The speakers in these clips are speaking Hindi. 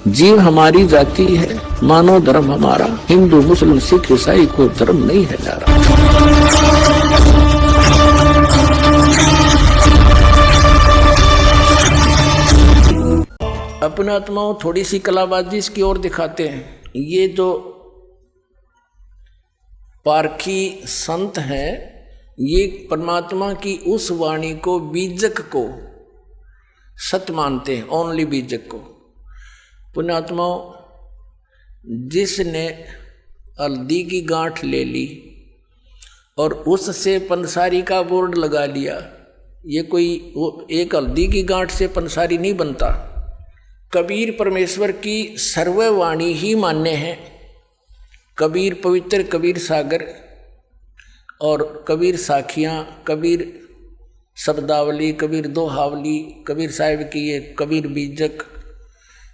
जीव हमारी जाति है, मानव धर्म हमारा, हिंदू मुस्लिम सिख ईसाई को धर्म नहीं है जा रहा। अपने आत्माओं थोड़ी सी कलाबाजी इसकी ओर दिखाते हैं। ये जो पारखी संत हैं, ये परमात्मा की उस वाणी को, बीजक को सत्य मानते हैं, ओनली बीजक को। पुण्यात्माओं, जिसने हल्दी की गांठ ले ली और उससे पंसारी का बोर्ड लगा लिया, ये कोई एक हल्दी की गांठ से पंसारी नहीं बनता। कबीर परमेश्वर की सर्ववाणी ही मान्य है। कबीर पवित्र, कबीर सागर और कबीर साखियाँ, कबीर शब्दावली, कबीर दोहावली, कबीर साहिब की ये कबीर बीजक,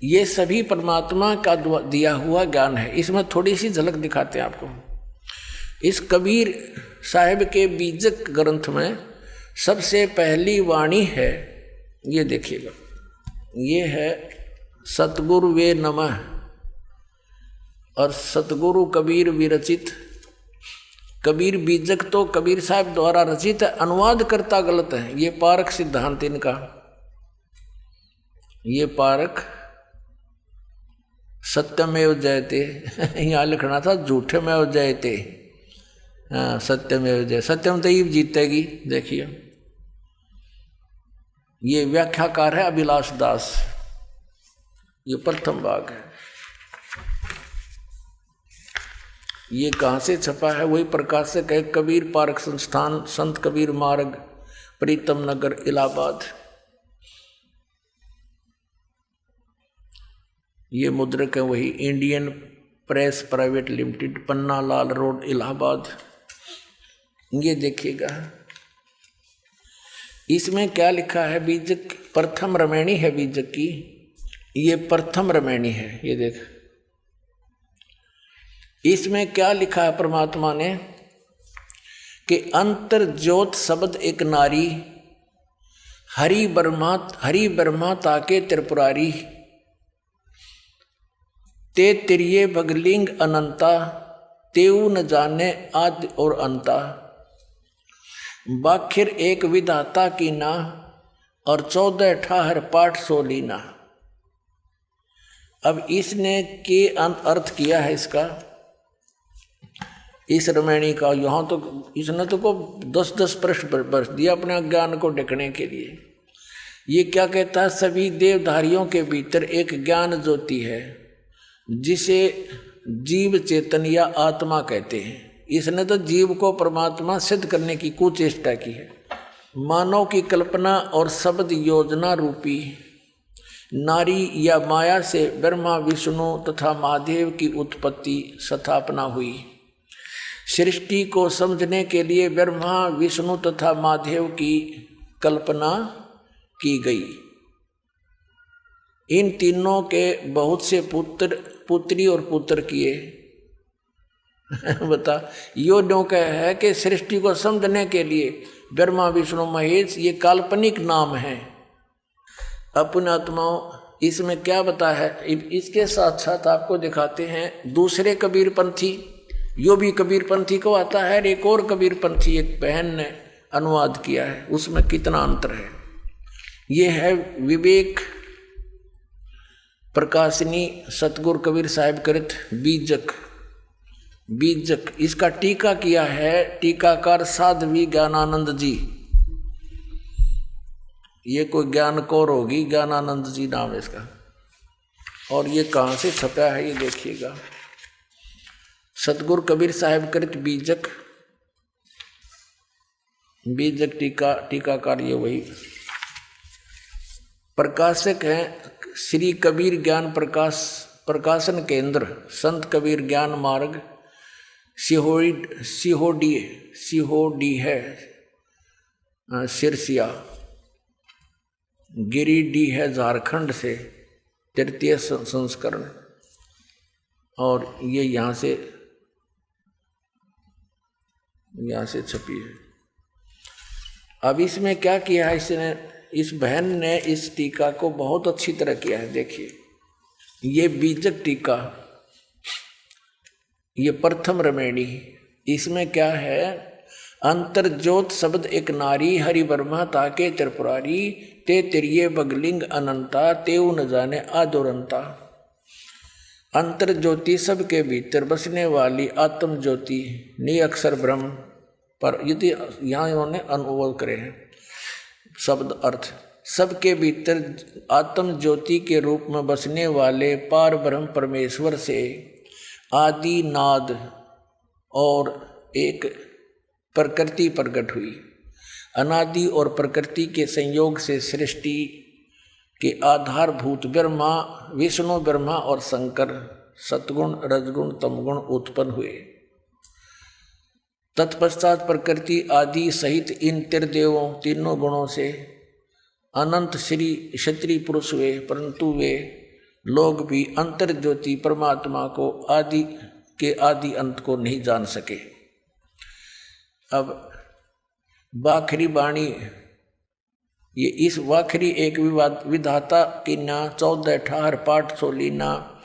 ये सभी परमात्मा का दिया हुआ ज्ञान है। इसमें थोड़ी सी झलक दिखाते हैं आपको। इस कबीर साहिब के बीजक ग्रंथ में सबसे पहली वाणी है, ये देखिएगा, ये है सतगुरु वे नमः और सतगुरु कबीर विरचित। कबीर बीजक तो कबीर साहब द्वारा रचित है, अनुवाद करता गलत है। ये पारक सिद्धांत इनका, ये पारक सत्यमेव जयते यहाँ लिखना था झूठमेव जयते। हाँ, सत्यमेव जय, सत्यम तो ही जीतेगी। देखिए, ये व्याख्याकार है अभिलाष दास, ये प्रथम भाग है। ये कहाँ से छपा है? वही प्रकाशक है, कबीर पारक संस्थान, संत कबीर मार्ग, प्रीतम नगर, इलाहाबाद। ये मुद्रक है वही, Indian press private limited, Panna Lal road, Allahabad. ये देखिएगा, इसमें क्या लिखा है? बीजक प्रथम रमैणी है बीजक की, ये प्रथम रमैणी है। ये देख, इसमें क्या लिखा है परमात्मा ने कि अंतर ज्योत शब्द एक नारी, हरि ब्रह्मा ताके त्रिपुरारी, ते तिरिये भगलिंग अनंता, तेऊ न जाने आदि और अंता, बाखिर एक विधाता की ना, और 14 ठाहर पाठ सोलीना। अब इसने के अर्थ किया है इसका, इस रमैणी का। यहाँ तो इसने तो को 10-10 प्रश्न बरस दिया अपने ज्ञान को ढकने के लिए। ये क्या कहता है? सभी देवधारियों के भीतर एक ज्ञान ज्योति है जिसे जीव चेतन या आत्मा कहते हैं। इसने तो जीव को परमात्मा सिद्ध करने की कुचेष्टा की है। मानव की कल्पना और शब्द योजना रूपी नारी या माया से ब्रह्मा विष्णु तथा महादेव की उत्पत्ति स्थापना हुई। सृष्टि को समझने के लिए ब्रह्मा विष्णु तथा महादेव की कल्पना की गई। इन तीनों के बहुत से पुत्री और पुत्र किए। बता, यो ड्यों है कि सृष्टि को समझने के लिए ब्रह्मा विष्णु महेश ये काल्पनिक नाम है। अपने आत्माओं, इसमें क्या बता है? इसके साथ साथ आपको दिखाते हैं दूसरे कबीरपंथी। यो भी कबीरपंथी को आता है, एक और कबीरपंथी एक बहन ने अनुवाद किया है, उसमें कितना अंतर है। ये है विवेक प्रकाशिनी सतगुरु कबीर साहिब कृत बीजक। बीजक इसका टीका किया है टीकाकार साध्वी ज्ञानानंद जी। ये कोई ज्ञान कौर होगी, ज्ञानानंद जी नाम है इसका। और ये कहाँ से छपा है ये देखिएगा, सतगुरु कबीर साहिब कृत बीजक, बीजक टीकाकार ये वही। प्रकाशक हैं श्री कबीर ज्ञान प्रकाशन केंद्र, संत कबीर ज्ञान मार्ग, सिहोडी है सिरसिया, गिरिडीह है झारखंड से, तृतीय संस्करण। और ये यहाँ से छपी है। अब इसमें क्या किया है इसने, इस बहन ने इस टीका को बहुत अच्छी तरह किया है। देखिए, ये बीजक टीका, ये प्रथम रमेणी। इसमें क्या है? अंतर्ज्योत शब्द एक नारी, हरि ब्रह्मा ताके त्रिपुरारी, ते तिरिये बगलिंग अनंता, तेऊ न जाने आदोरंता। अंतर ज्योति सबके भीतर बसने वाली आत्म ज्योति निअक्षर ब्रह्म पर, यदि यहाँ इन्होंने अनुवाद करे हैं शब्द अर्थ, सबके भीतर आत्म ज्योति के रूप में बसने वाले पार ब्रह्म परमेश्वर से आदि नाद और एक प्रकृति प्रकट हुई। अनादि और प्रकृति के संयोग से सृष्टि के आधारभूत ब्रह्मा, विष्णु ब्रह्मा और शंकर सतगुण रजगुण तमगुण उत्पन्न हुए। तत्पश्चात प्रकृति आदि सहित इन त्रिदेवों तीनों गुणों से अनंत श्री क्षत्रिय पुरुष हुए, परंतु वे लोग भी अंतर ज्योति परमात्मा को आदि के आदि अंत को नहीं जान सके। अब वाखरी वाणी, ये इस वाखरी एक विधाता की ना 14 ठाहर पाठ सोलीना,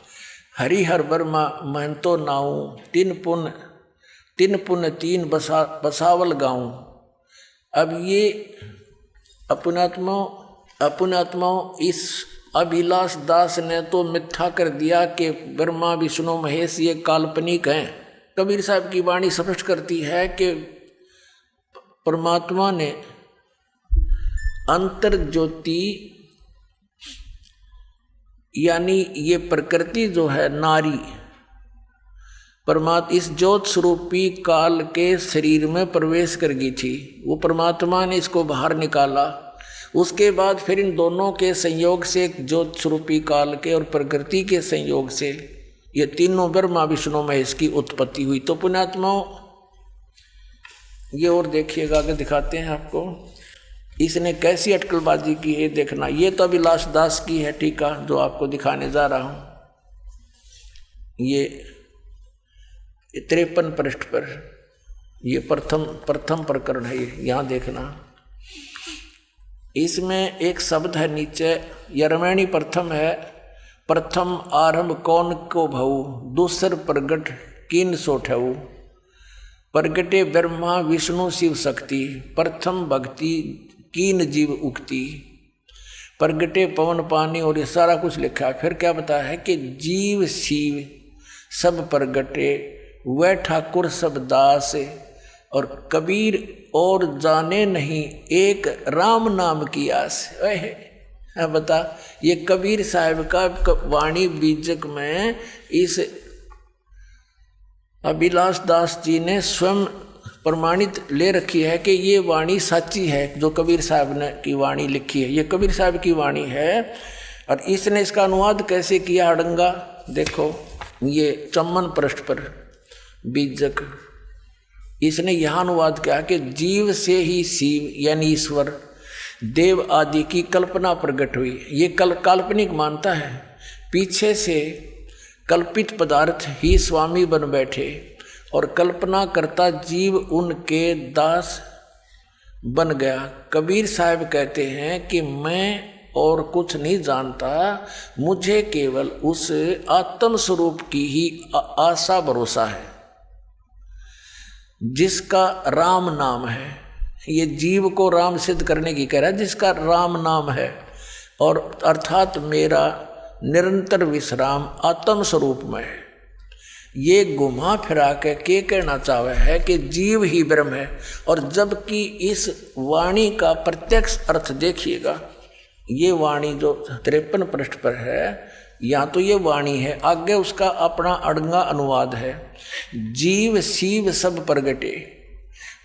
हरिहर वर्मा महंतो नाऊ, तीन पुन तीन बसावल गाऊं। अब ये अपनात्माओं इस अभिलाष दास ने तो मिथ्या कर दिया कि ब्रह्मा विष्णु महेश ये काल्पनिक हैं। कबीर साहब की वाणी स्पष्ट करती है कि परमात्मा ने अंतर ज्योति यानी ये प्रकृति जो है नारी, परमात्मा इस ज्योत स्वरूपी काल के शरीर में प्रवेश कर गई थी। वो परमात्मा ने इसको बाहर निकाला। उसके बाद फिर इन दोनों के संयोग से ज्योत स्वरूपी काल के और प्रकृति के संयोग से ये तीनों ब्रह्मा विष्णु महेश की उत्पत्ति हुई। तो पुण्यात्माओं ये और देखिएगा, आगे दिखाते हैं आपको इसने कैसी अटकलबाजी की है। देखना, ये तो अभिलाष दास की है टीका जो आपको दिखाने जा रहा हूं। ये 53 पृष्ठ पर ये प्रथम प्रकरण है। यहाँ देखना, इसमें एक शब्द है नीचे, यरमैणी प्रथम है। प्रथम आरंभ कौन को भऊ, दूसर प्रगट किन सोठऊ। प्रगटे ब्रह्मा विष्णु शिव शक्ति, प्रथम भक्ति कीन जीव उक्ति। प्रगटे पवन पानी, और ये सारा कुछ लिखा है। फिर क्या बताया है कि जीव शिव सब प्रगटे, वह ठाकुर सब दास, और कबीर और जाने नहीं एक राम नाम की आस। है बता, ये कबीर साहब का वाणी बीजक में इस अभिलाष दास जी ने स्वयं प्रमाणित ले रखी है कि ये वाणी सच्ची है जो कबीर साहब ने की वाणी लिखी है। ये कबीर साहब की वाणी है। और इसने इसका अनुवाद कैसे किया अड़ंगा, देखो ये 54 पृष्ठ पर बीजक, इसने यहाँ अनुवाद किया कि जीव से ही शिव यानी ईश्वर देव आदि की कल्पना प्रकट हुई। ये काल्पनिक मानता है, पीछे से कल्पित पदार्थ ही स्वामी बन बैठे और कल्पना करता जीव उनके दास बन गया। कबीर साहब कहते हैं कि मैं और कुछ नहीं जानता, मुझे केवल उस आत्म स्वरूप की ही आशा भरोसा है जिसका राम नाम है। ये जीव को राम सिद्ध करने की कह रहा है, जिसका राम नाम है, और अर्थात मेरा निरंतर विश्राम आत्म स्वरूप में है। ये घुमा फिरा के कहना चाहे है कि जीव ही ब्रह्म है। और जबकि इस वाणी का प्रत्यक्ष अर्थ देखिएगा, ये वाणी जो 53 पृष्ठ पर है, यहाँ तो ये वाणी है, आगे उसका अपना अड़ंगा अनुवाद है। जीव शिव सब प्रगटे,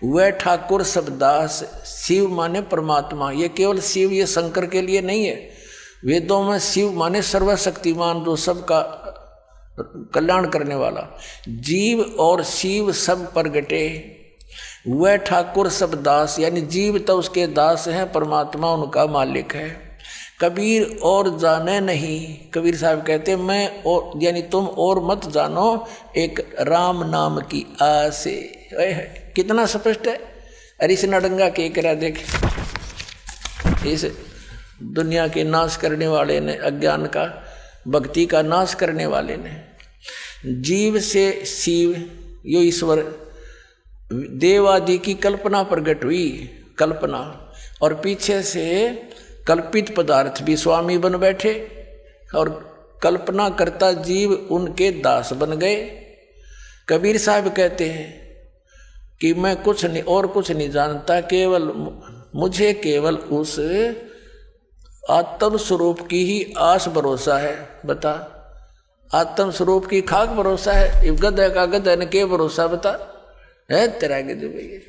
वह ठाकुर सब दास। शिव माने परमात्मा, ये केवल शिव ये शंकर के लिए नहीं है। वेदों में शिव माने सर्वशक्तिमान, जो सबका कल्याण करने वाला। जीव और शिव सब प्रगटे, वह ठाकुर सब दास, यानी जीव तो उसके दास हैं, परमात्मा उनका मालिक है। कबीर और जाने नहीं, कबीर साहब कहते मैं और यानी तुम और मत जानो एक राम नाम की आस। कितना स्पष्ट है। अरे इस नडंगा के करा देख, इस दुनिया के नाश करने वाले ने अज्ञान का भक्ति का नाश करने वाले ने। जीव से शिव यो ईश्वर देव आदि की कल्पना प्रकट हुई, कल्पना, और पीछे से कल्पित पदार्थ भी स्वामी बन बैठे और कल्पना करता जीव उनके दास बन गए। कबीर साहब कहते हैं कि मैं कुछ नहीं और कुछ नहीं जानता, केवल मुझे केवल उस आत्म स्वरूप की ही आस भरोसा है। बता, आत्म स्वरूप की खाक भरोसा है, गधे का गधे ने के भरोसा बता है तेरा गधे भैया।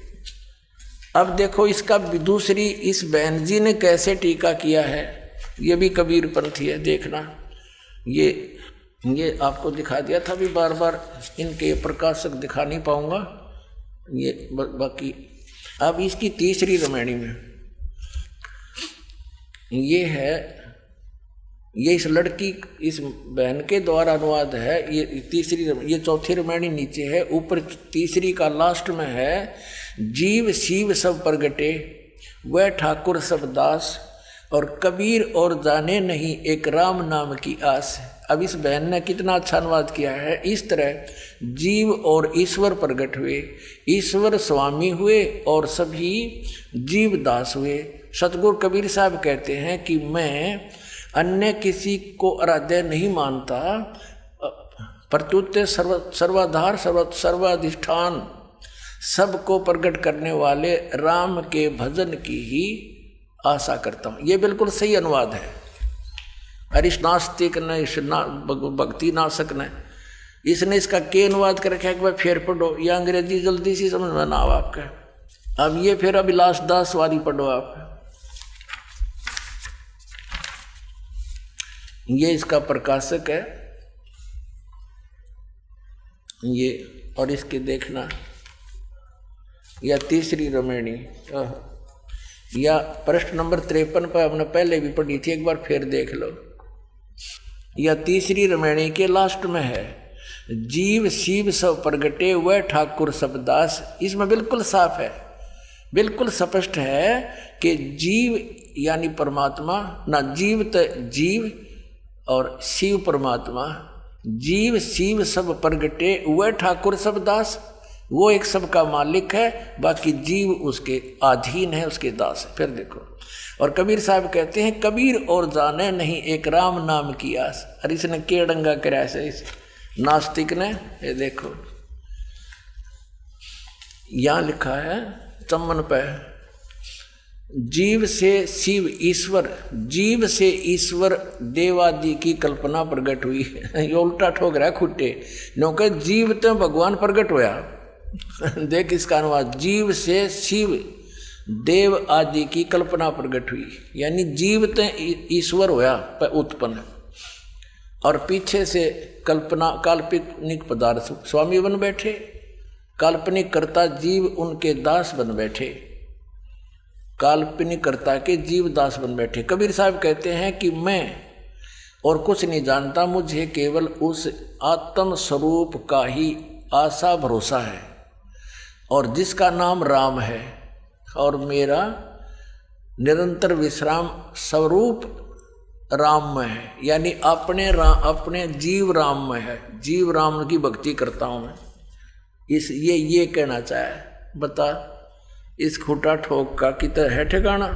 अब देखो इसका दूसरी, इस बहन जी ने कैसे टीका किया है, ये भी कबीर पंथी है, देखना। ये आपको दिखा दिया था, भी बार बार इनके प्रकाशक दिखा नहीं पाऊंगा ये बाकी। अब इसकी तीसरी रामायणी में ये है, ये इस लड़की, इस बहन के द्वारा अनुवाद है। ये तीसरी, ये चौथी रामायणी नीचे है, ऊपर तीसरी का लास्ट में है। जीव शिव सब प्रगटे वह ठाकुर सब दास, और कबीर और जाने नहीं एक राम नाम की आस। अब इस बहन ने कितना अच्छा अनुवाद किया है। इस तरह जीव और ईश्वर प्रकट हुए, ईश्वर स्वामी हुए और सभी जीव दास हुए। सतगुरु कबीर साहब कहते हैं कि मैं अन्य किसी को आराध्य नहीं मानता, प्रत्युत सर्वाधार सर्वाधिष्ठान सबको प्रकट करने वाले राम के भजन की ही आशा करता हूँ। ये बिल्कुल सही अनुवाद है। और इस नास्तिक ने, इस भक्ति नाशक ने, इसने इसका के अनुवाद कर रखा है कि भाई फिर पढ़ो, या अंग्रेजी जल्दी सी समझ में ना आओ आपका। अब ये फिर अभिलाष दास वाली पढ़ो आप। ये इसका प्रकाशक है ये, और इसके देखना, या तीसरी रामायणी, या पृष्ठ नंबर 53 पर हमने पहले भी पढ़ी थी, एक बार फिर देख लो। या तीसरी रामायणी के लास्ट में है, जीव शिव सब प्रगटे वह ठाकुर सब दास। इसमें बिल्कुल साफ है, बिल्कुल स्पष्ट है कि जीव यानी परमात्मा ना, जीव तो जीव और शिव परमात्मा, जीव शिव सब प्रगटे वह ठाकुर सब दास। वो एक सबका मालिक है, बाकी जीव उसके अधीन है, उसके दास है। फिर देखो, और कबीर साहब कहते हैं कबीर और जाने नहीं एक राम नाम की आस। और इसने के डंगा कराया से इस नास्तिक ने, ये देखो यहाँ लिखा है चम्मन पे, जीव से शिव ईश्वर, जीव से ईश्वर देवादि की कल्पना प्रकट हुई। ये उल्टा ठोक रहा है खुट्टे, क्योंकि जीव तो भगवान प्रकट होया। देख इसका अनुवाद, जीव से शिव देव आदि की कल्पना प्रकट हुई, यानी जीव तो ईश्वर होया उत्पन्न, और पीछे से कल्पना काल्पनिक पदार्थ स्वामी बन बैठे, काल्पनिक कर्ता जीव उनके दास बन बैठे, काल्पनिक कर्ता के जीव दास बन बैठे। कबीर साहब कहते हैं कि मैं और कुछ नहीं जानता, मुझे केवल उस आत्म स्वरूप का ही आशा भरोसा है, और जिसका नाम राम है, और मेरा निरंतर विश्राम स्वरूप राम में है, यानी अपने जीव राम में है, जीव राम की भक्ति करता हूँ मैं। ये कहना चाहे। बता, इस खूटा ठोक का कितना है ठिकाना।